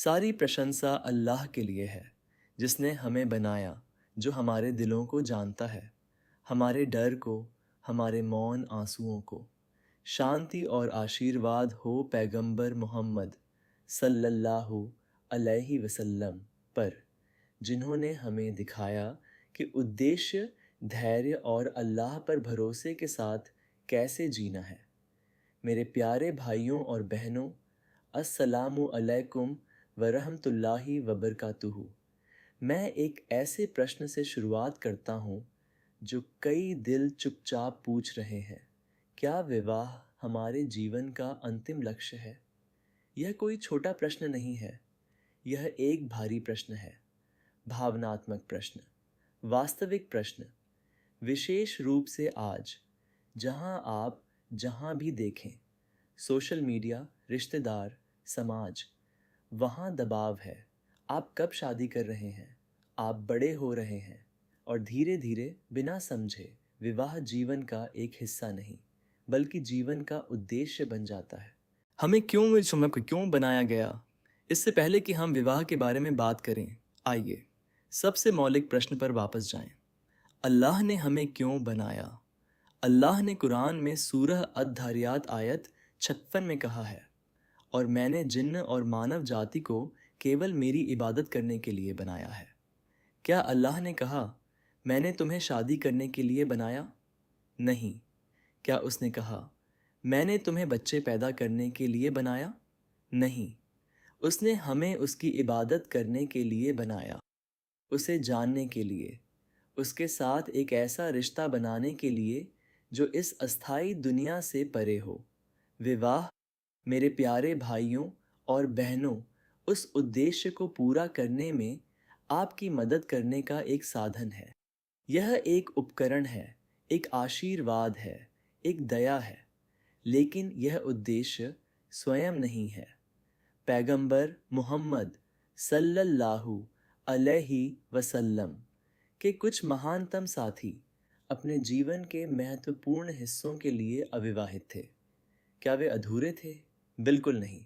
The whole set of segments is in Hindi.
सारी प्रशंसा अल्लाह के लिए है, जिसने हमें बनाया, जो हमारे दिलों को जानता है, हमारे डर को, हमारे मौन आंसुओं को। शांति और आशीर्वाद हो पैगंबर मोहम्मद सल्लल्लाहु अलैहि वसल्लम पर, जिन्होंने हमें दिखाया कि उद्देश्य, धैर्य और अल्लाह पर भरोसे के साथ कैसे जीना है। मेरे प्यारे भाइयों और बहनों, अस्सलामु अलैकुम व रहमतुल्लाहि व बरकातुहू। मैं एक ऐसे प्रश्न से शुरुआत करता हूँ जो कई दिल चुपचाप पूछ रहे हैं। क्या विवाह हमारे जीवन का अंतिम लक्ष्य है? यह कोई छोटा प्रश्न नहीं है, यह एक भारी प्रश्न है। भावनात्मक प्रश्न, वास्तविक प्रश्न, विशेष रूप से आज, जहाँ भी देखें, सोशल मीडिया, रिश्तेदार, समाज, वहाँ दबाव है। आप कब शादी कर रहे हैं? आप बड़े हो रहे हैं और धीरे धीरे बिना समझे विवाह जीवन का एक हिस्सा नहीं, बल्कि जीवन का उद्देश्य बन जाता है। हमें क्यों इस समय को क्यों बनाया गया? इससे पहले कि हम विवाह के बारे में बात करें, आइए सबसे मौलिक प्रश्न पर वापस जाएं। अल्लाह ने हमें क्यों बनाया? अल्लाह ने कुरान में सूरह अद-धारियात आयत 56 में कहा है, और मैंने जिन्न और मानव जाति को केवल मेरी इबादत करने के लिए बनाया है। क्या अल्लाह ने कहा, मैंने तुम्हें शादी करने के लिए बनाया? नहीं। क्या उसने कहा, मैंने तुम्हें बच्चे पैदा करने के लिए बनाया? नहीं। उसने हमें उसकी इबादत करने के लिए बनाया, उसे जानने के लिए, उसके साथ एक ऐसा रिश्ता बनाने के लिए जो इस अस्थाई दुनिया से परे हो। विवाह, मेरे प्यारे भाइयों और बहनों, उस उद्देश्य को पूरा करने में आपकी मदद करने का एक साधन है। यह एक उपकरण है, एक आशीर्वाद है, एक दया है, लेकिन यह उद्देश्य स्वयं नहीं है। पैगंबर मोहम्मद सल्लल्लाहु अलैहि वसल्लम के कुछ महानतम साथी अपने जीवन के महत्वपूर्ण हिस्सों के लिए अविवाहित थे। क्या वे अधूरे थे? बिल्कुल नहीं।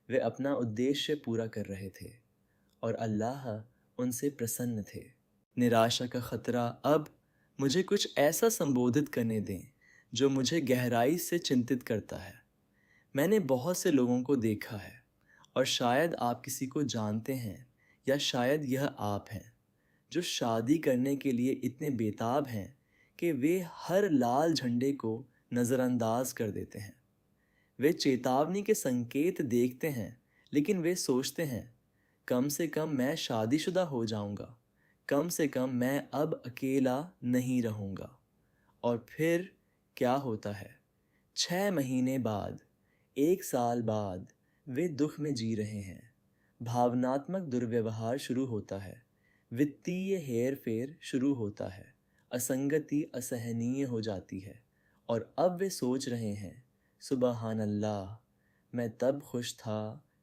वे अपना उद्देश्य पूरा कर रहे थे और अल्लाह उनसे प्रसन्न थे। निराशा का खतरा। अब मुझे कुछ ऐसा संबोधित करने दें जो मुझे गहराई से चिंतित करता है। मैंने बहुत से लोगों को देखा है, और शायद आप किसी को जानते हैं, या शायद यह आप हैं, जो शादी करने के लिए इतने बेताब हैं कि वे हर लाल झंडे को नज़रअंदाज कर देते हैं। वे चेतावनी के संकेत देखते हैं, लेकिन वे सोचते हैं, कम से कम मैं शादीशुदा हो जाऊंगा, कम से कम मैं अब अकेला नहीं रहूंगा। और फिर क्या होता है? 6 महीने बाद, 1 साल बाद, वे दुख में जी रहे हैं। भावनात्मक दुर्व्यवहार शुरू होता है, वित्तीय हेर फेर शुरू होता है, असंगति असहनीय हो जाती है, और अब वे सोच रहे हैं, सुबहान अल्लाह, मैं तब खुश था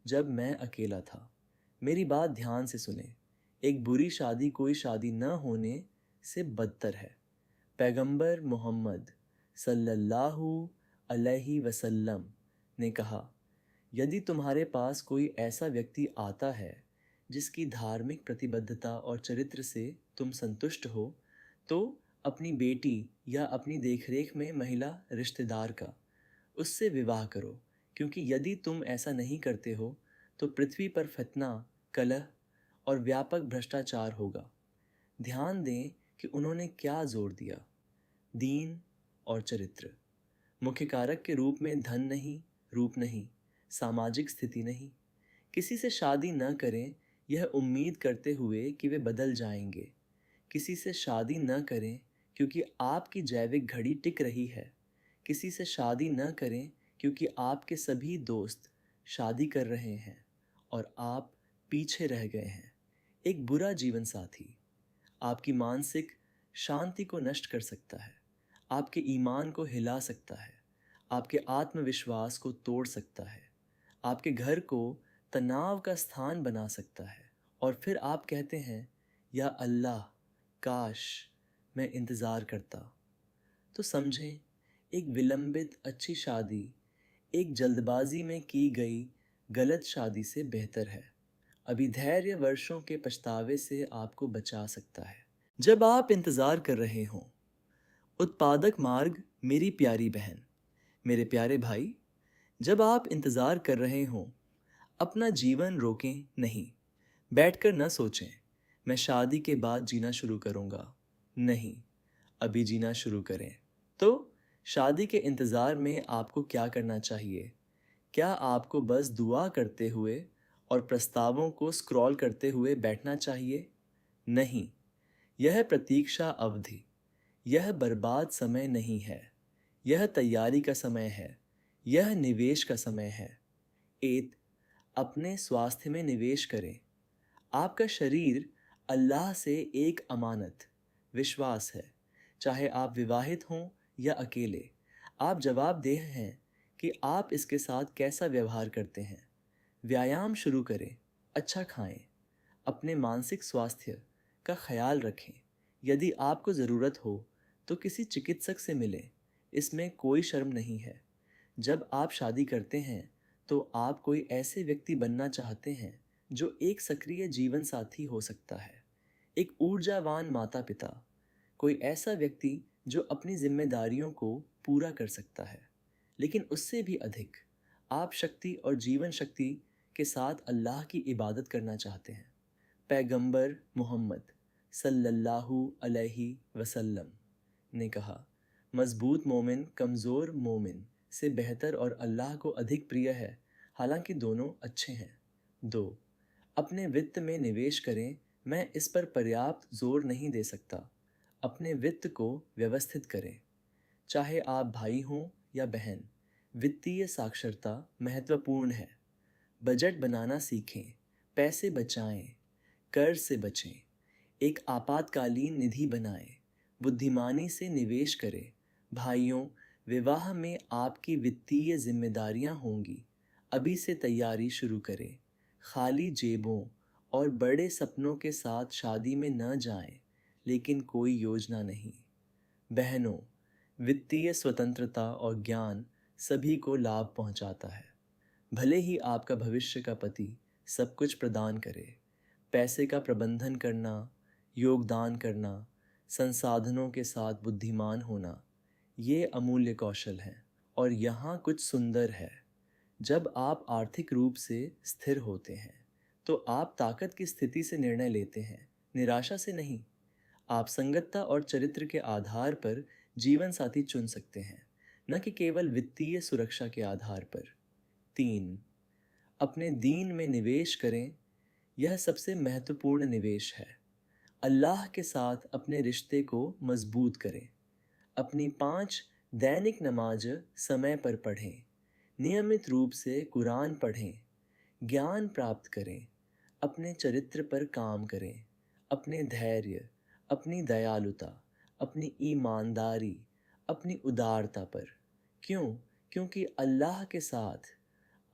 जब मैं अकेला था। मेरी बात ध्यान से सुने, एक बुरी शादी कोई शादी न होने से बदतर है। पैगंबर मोहम्मद सल्लल्लाहु अलैहि वसल्लम ने कहा, यदि तुम्हारे पास कोई ऐसा व्यक्ति आता है जिसकी धार्मिक प्रतिबद्धता और चरित्र से तुम संतुष्ट हो, तो अपनी बेटी या अपनी देखरेख में महिला रिश्तेदार का उससे विवाह करो, क्योंकि यदि तुम ऐसा नहीं करते हो तो पृथ्वी पर फितना, कलह और व्यापक भ्रष्टाचार होगा। ध्यान दें कि उन्होंने क्या जोर दिया। दीन और चरित्र। मुख्य कारक के रूप में धन नहीं, रूप नहीं, सामाजिक स्थिति नहीं। किसी से शादी न करें यह उम्मीद करते हुए कि वे बदल जाएंगे। किसी से शादी न करें क्योंकि आपकी जैविक घड़ी टिक रही है। किसी से शादी न करें क्योंकि आपके सभी दोस्त शादी कर रहे हैं और आप पीछे रह गए हैं। एक बुरा जीवन साथी आपकी मानसिक शांति को नष्ट कर सकता है, आपके ईमान को हिला सकता है, आपके आत्मविश्वास को तोड़ सकता है, आपके घर को तनाव का स्थान बना सकता है। और फिर आप कहते हैं, या अल्लाह, काश मैं इंतज़ार करता। तो समझें, एक विलंबित अच्छी शादी एक जल्दबाजी में की गई गलत शादी से बेहतर है। अभी धैर्य वर्षों के पछतावे से आपको बचा सकता है। जब आप इंतज़ार कर रहे हों, उत्पादक मार्ग मेरी प्यारी बहन, मेरे प्यारे भाई, जब आप इंतज़ार कर रहे हों, अपना जीवन रोकें नहीं। बैठकर न सोचें, मैं शादी के बाद जीना शुरू करूँगा। नहीं, अभी जीना शुरू करें। तो शादी के इंतज़ार में आपको क्या करना चाहिए? क्या आपको बस दुआ करते हुए और प्रस्तावों को स्क्रॉल करते हुए बैठना चाहिए? नहीं, यह प्रतीक्षा अवधि, यह बर्बाद समय नहीं है। यह तैयारी का समय है, यह निवेश का समय है। एत अपने स्वास्थ्य में निवेश करें। आपका शरीर अल्लाह से एक अमानत, विश्वास है। चाहे आप विवाहित हों या अकेले, आप जवाबदेह हैं कि आप इसके साथ कैसा व्यवहार करते हैं। व्यायाम शुरू करें, अच्छा खाएं, अपने मानसिक स्वास्थ्य का ख्याल रखें। यदि आपको ज़रूरत हो तो किसी चिकित्सक से मिलें, इसमें कोई शर्म नहीं है। जब आप शादी करते हैं तो आप कोई ऐसे व्यक्ति बनना चाहते हैं जो एक सक्रिय जीवन साथी हो सकता है, एक ऊर्जावान माता पिता, कोई ऐसा व्यक्ति जो अपनी जिम्मेदारियों को पूरा कर सकता है। लेकिन उससे भी अधिक, आप शक्ति और जीवन शक्ति के साथ अल्लाह की इबादत करना चाहते हैं। पैगंबर मोहम्मद सल्लल्लाहु अलैहि वसल्लम ने कहा, मजबूत मोमिन कमज़ोर मोमिन से बेहतर और अल्लाह को अधिक प्रिय है, हालांकि दोनों अच्छे हैं। 2. अपने वित्त में निवेश करें। मैं इस पर पर्याप्त जोर नहीं दे सकता। अपने वित्त को व्यवस्थित करें। चाहे आप भाई हों या बहन, वित्तीय साक्षरता महत्वपूर्ण है। बजट बनाना सीखें, पैसे बचाएं, कर्ज से बचें, एक आपातकालीन निधि बनाएं, बुद्धिमानी से निवेश करें। भाइयों, विवाह में आपकी वित्तीय जिम्मेदारियां होंगी, अभी से तैयारी शुरू करें। खाली जेबों और बड़े सपनों के साथ शादी में न जाएं, लेकिन कोई योजना नहीं। बहनों, वित्तीय स्वतंत्रता और ज्ञान सभी को लाभ पहुंचाता है। भले ही आपका भविष्य का पति सब कुछ प्रदान करे, पैसे का प्रबंधन करना, योगदान करना, संसाधनों के साथ बुद्धिमान होना, ये अमूल्य कौशल हैं। और यहाँ कुछ सुंदर है। जब आप आर्थिक रूप से स्थिर होते हैं तो आप ताकत की स्थिति से निर्णय लेते हैं, निराशा से नहीं। आप संगतता और चरित्र के आधार पर जीवन साथी चुन सकते हैं, न कि केवल वित्तीय सुरक्षा के आधार पर। 3. अपने दीन में निवेश करें। यह सबसे महत्वपूर्ण निवेश है। अल्लाह के साथ अपने रिश्ते को मजबूत करें। अपनी 5 दैनिक नमाज समय पर पढ़ें, नियमित रूप से कुरान पढ़ें, ज्ञान प्राप्त करें, अपने चरित्र पर काम करें, अपने धैर्य, अपनी दयालुता, अपनी ईमानदारी, अपनी उदारता पर। क्यों? क्योंकि अल्लाह के साथ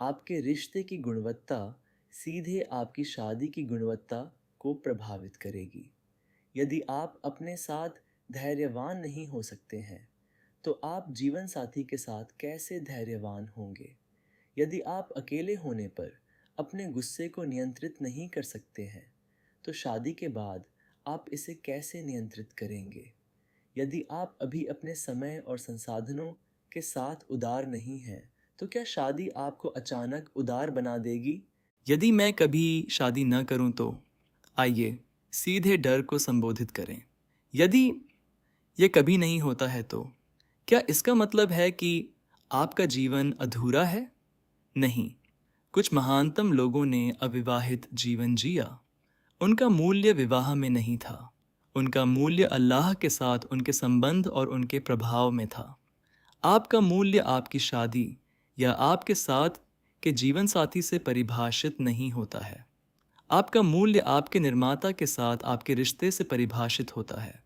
आपके रिश्ते की गुणवत्ता सीधे आपकी शादी की गुणवत्ता को प्रभावित करेगी। यदि आप अपने साथ धैर्यवान नहीं हो सकते हैं तो आप जीवन साथी के साथ कैसे धैर्यवान होंगे? यदि आप अकेले होने पर अपने गुस्से को नियंत्रित नहीं कर सकते हैं तो शादी के बाद आप इसे कैसे नियंत्रित करेंगे? यदि आप अभी अपने समय और संसाधनों के साथ उदार नहीं हैं तो क्या शादी आपको अचानक उदार बना देगी? यदि मैं कभी शादी न करूं तो आइए सीधे डर को संबोधित करें। यदि ये कभी नहीं होता है तो क्या इसका मतलब है कि आपका जीवन अधूरा है? नहीं। कुछ महानतम लोगों ने अविवाहित जीवन जिया। उनका मूल्य विवाह में नहीं था, उनका मूल्य अल्लाह के साथ उनके संबंध और उनके प्रभाव में था। आपका मूल्य आपकी शादी या आपके साथ के जीवन साथी से परिभाषित नहीं होता है। आपका मूल्य आपके निर्माता के साथ आपके रिश्ते से परिभाषित होता है।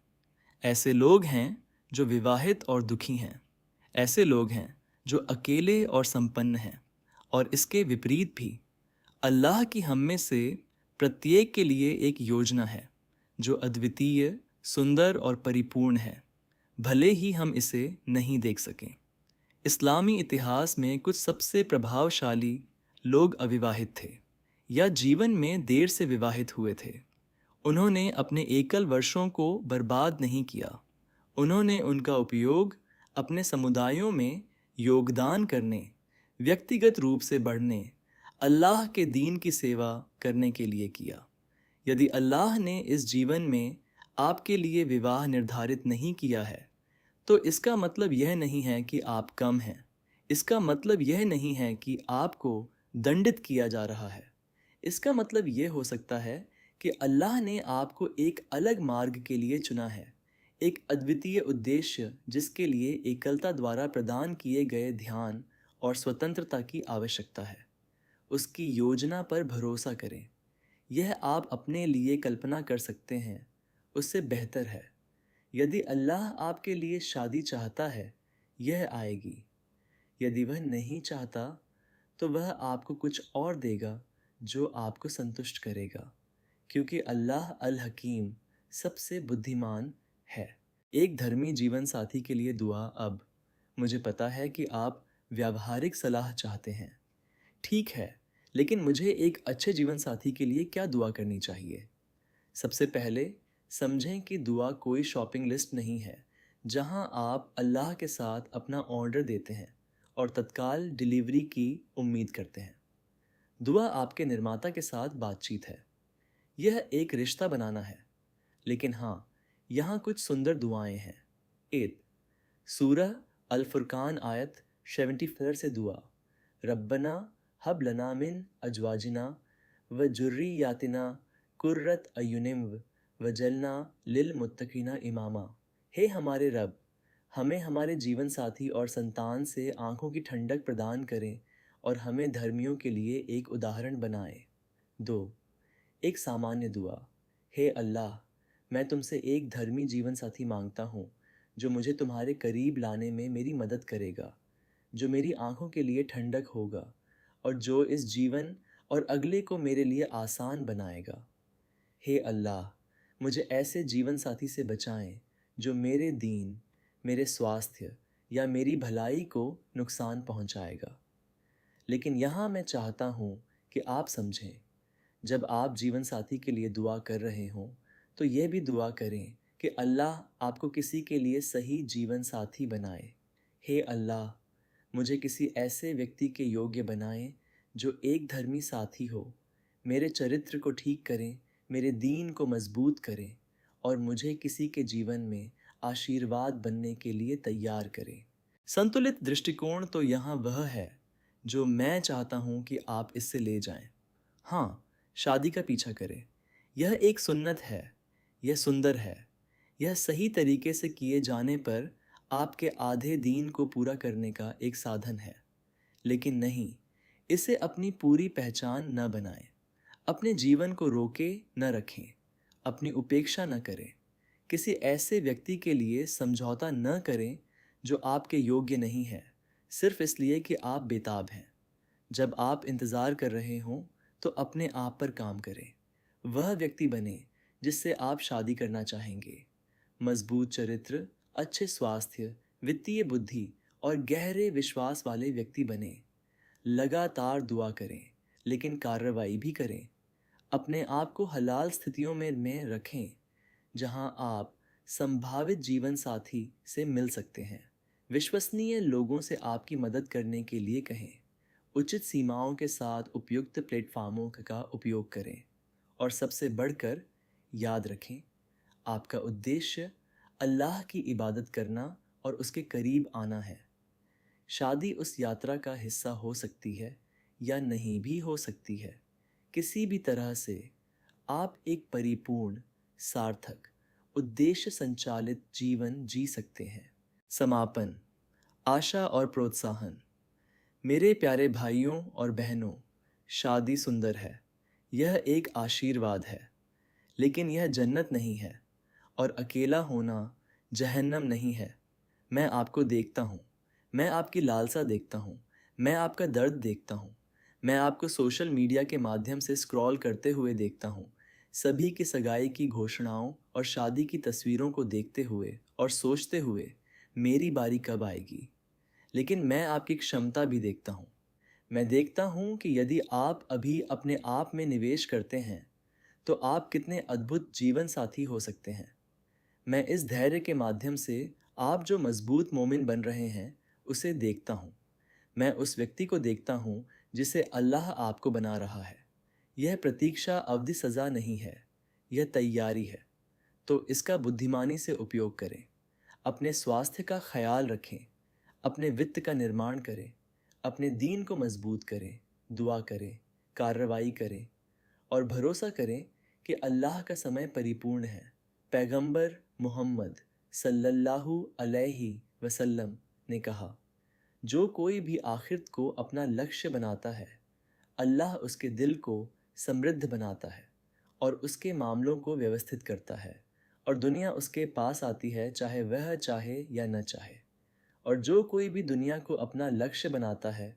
ऐसे लोग हैं जो विवाहित और दुखी हैं, ऐसे लोग हैं जो अकेले और संपन्न हैं, और इसके विपरीत भी। अल्लाह की हम में से प्रत्येक के लिए एक योजना है जो अद्वितीय, सुंदर और परिपूर्ण है, भले ही हम इसे नहीं देख सकें। इस्लामी इतिहास में कुछ सबसे प्रभावशाली लोग अविवाहित थे। या जीवन में देर से विवाहित हुए थे, उन्होंने अपने एकल वर्षों को बर्बाद नहीं किया। उन्होंने उनका उपयोग अपने समुदायों में योगदान करने, व्यक्तिगत रूप से बढ़ने, अल्लाह के दीन की सेवा करने के लिए किया। यदि अल्लाह ने इस जीवन में आपके लिए विवाह निर्धारित नहीं किया है, तो इसका मतलब यह नहीं है कि आप कम हैं। इसका मतलब यह नहीं है कि आपको दंडित किया जा रहा है। इसका मतलब यह हो सकता है कि अल्लाह ने आपको एक अलग मार्ग के लिए चुना है, एक अद्वितीय उद्देश्य जिसके लिए एकलता द्वारा प्रदान किए गए ध्यान और स्वतंत्रता की आवश्यकता है। उसकी योजना पर भरोसा करें। यह आप अपने लिए कल्पना कर सकते हैं, उससे बेहतर है। यदि अल्लाह आपके लिए शादी चाहता है, यह आएगी। यदि वह नहीं चाहता, तो वह आपको कुछ और देगा जो आपको संतुष्ट करेगा, क्योंकि अल्लाह अल हकीम सबसे बुद्धिमान है। एक धर्मी जीवन साथी के लिए दुआ। अब मुझे पता है कि आप व्यावहारिक सलाह चाहते हैं। ठीक है, लेकिन मुझे एक अच्छे जीवन साथी के लिए क्या दुआ करनी चाहिए? सबसे पहले समझें कि दुआ कोई शॉपिंग लिस्ट नहीं है जहां आप अल्लाह के साथ अपना ऑर्डर देते हैं और तत्काल डिलीवरी की उम्मीद करते हैं। दुआ आपके निर्माता के साथ बातचीत है। यह एक रिश्ता बनाना है। लेकिन हाँ, यहाँ कुछ सुंदर दुआएं हैं। एत सूरह अल फुरकान आयत 74 से दुआ। रब्बना हब लना मिन अजवाजिना व जुर्रियातिना कुर्रत अयुनिम व जलना लिल मुत्तकीना इमामा। हे हमारे रब, हमें हमारे जीवन साथी और संतान से आंखों की ठंडक प्रदान करें और हमें धर्मियों के लिए एक उदाहरण बनाएं। 2. एक सामान्य दुआ। हे अल्लाह, मैं तुमसे एक धर्मी जीवन साथी मांगता हूँ जो मुझे तुम्हारे करीब लाने में मेरी मदद करेगा, जो मेरी आंखों के लिए ठंडक होगा और जो इस जीवन और अगले को मेरे लिए आसान बनाएगा। हे अल्लाह, मुझे ऐसे जीवन साथी से बचाएं जो मेरे दीन, मेरे स्वास्थ्य या मेरी भलाई को नुकसान पहुंचाएगा। लेकिन यहाँ मैं चाहता हूँ कि आप समझें, जब आप जीवन साथी के लिए दुआ कर रहे हों, तो यह भी दुआ करें कि अल्लाह आपको किसी के लिए सही जीवन साथी बनाए। हे अल्लाह, मुझे किसी ऐसे व्यक्ति के योग्य बनाएं जो एक धर्मी साथी हो, मेरे चरित्र को ठीक करें, मेरे दीन को मजबूत करें और मुझे किसी के जीवन में आशीर्वाद बनने के लिए तैयार करें। संतुलित दृष्टिकोण तो यहाँ वह है जो मैं चाहता हूँ कि आप इससे ले जाएं। हाँ, शादी का पीछा करें। यह एक सुन्नत है, यह सुंदर है, यह सही तरीके से किए जाने पर आपके आधे दीन को पूरा करने का एक साधन है। लेकिन नहीं, इसे अपनी पूरी पहचान न बनाएं। अपने जीवन को रोके न रखें, अपनी उपेक्षा न करें। किसी ऐसे व्यक्ति के लिए समझौता न करें जो आपके योग्य नहीं है, सिर्फ इसलिए कि आप बेताब हैं। जब आप इंतज़ार कर रहे हों, तो अपने आप पर काम करें। वह व्यक्ति बने जिससे आप शादी करना चाहेंगे। मजबूत चरित्र, अच्छे स्वास्थ्य, वित्तीय बुद्धि और गहरे विश्वास वाले व्यक्ति बने। लगातार दुआ करें, लेकिन कार्रवाई भी करें। अपने आप को हलाल स्थितियों में रखें जहां आप संभावित जीवन साथी से मिल सकते हैं। विश्वसनीय लोगों से आपकी मदद करने के लिए कहें। उचित सीमाओं के साथ उपयुक्त प्लेटफॉर्मों का उपयोग करें और सबसे बढ़कर याद रखें, आपका उद्देश्य अल्लाह की इबादत करना और उसके करीब आना है। शादी उस यात्रा का हिस्सा हो सकती है या नहीं भी हो सकती है। किसी भी तरह से आप एक परिपूर्ण, सार्थक, उद्देश्य संचालित जीवन जी सकते हैं। समापन, आशा और प्रोत्साहन। मेरे प्यारे भाइयों और बहनों, शादी सुंदर है, यह एक आशीर्वाद है, लेकिन यह जन्नत नहीं है और अकेला होना जहन्नम नहीं है। मैं आपको देखता हूँ, मैं आपकी लालसा देखता हूँ, मैं आपका दर्द देखता हूँ। मैं आपको सोशल मीडिया के माध्यम से स्क्रॉल करते हुए देखता हूँ, सभी की सगाई की घोषणाओं और शादी की तस्वीरों को देखते हुए और सोचते हुए मेरी बारी कब आएगी। लेकिन मैं आपकी क्षमता भी देखता हूँ। मैं देखता हूँ कि यदि आप अभी अपने आप में निवेश करते हैं तो आप कितने अद्भुत जीवन साथी हो सकते हैं। मैं इस धैर्य के माध्यम से आप जो मजबूत मोमिन बन रहे हैं उसे देखता हूँ। मैं उस व्यक्ति को देखता हूँ जिसे अल्लाह आपको बना रहा है। यह प्रतीक्षा अवधि सज़ा नहीं है, यह तैयारी है। तो इसका बुद्धिमानी से उपयोग करें। अपने स्वास्थ्य का ख्याल रखें, अपने वित्त का निर्माण करें, अपने दीन को मजबूत करें, दुआ करें, कार्रवाई करें और भरोसा करें कि अल्लाह का समय परिपूर्ण है। पैगंबर मोहम्मद सल्लल्लाहु अलैहि वसल्लम ने कहा, जो कोई भी आखिरत को अपना लक्ष्य बनाता है, अल्लाह उसके दिल को समृद्ध बनाता है और उसके मामलों को व्यवस्थित करता है और दुनिया उसके पास आती है चाहे वह चाहे या न चाहे। और जो कोई भी दुनिया को अपना लक्ष्य बनाता है,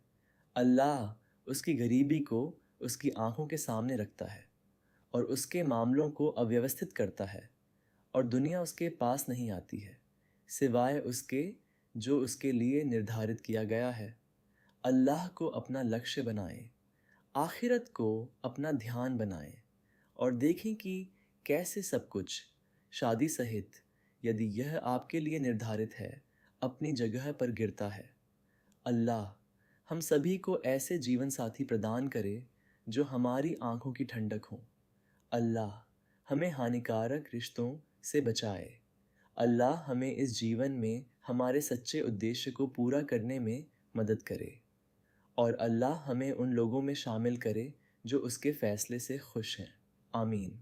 अल्लाह उसकी गरीबी को उसकी आंखों के सामने रखता है और उसके मामलों को अव्यवस्थित करता है और दुनिया उसके पास नहीं आती है सिवाय उसके जो उसके लिए निर्धारित किया गया है। अल्लाह को अपना लक्ष्य बनाएं, आखिरत को अपना ध्यान बनाएं और देखें कि कैसे सब कुछ, शादी सहित, यदि यह आपके लिए निर्धारित है, अपनी जगह पर गिरता है। अल्लाह हम सभी को ऐसे जीवन साथी प्रदान करे जो हमारी आंखों की ठंडक हों। अल्लाह हमें हानिकारक रिश्तों से बचाए। अल्लाह हमें इस जीवन में हमारे सच्चे उद्देश्य को पूरा करने में मदद करे और अल्लाह हमें उन लोगों में शामिल करे जो उसके फ़ैसले से खुश हैं। आमीन।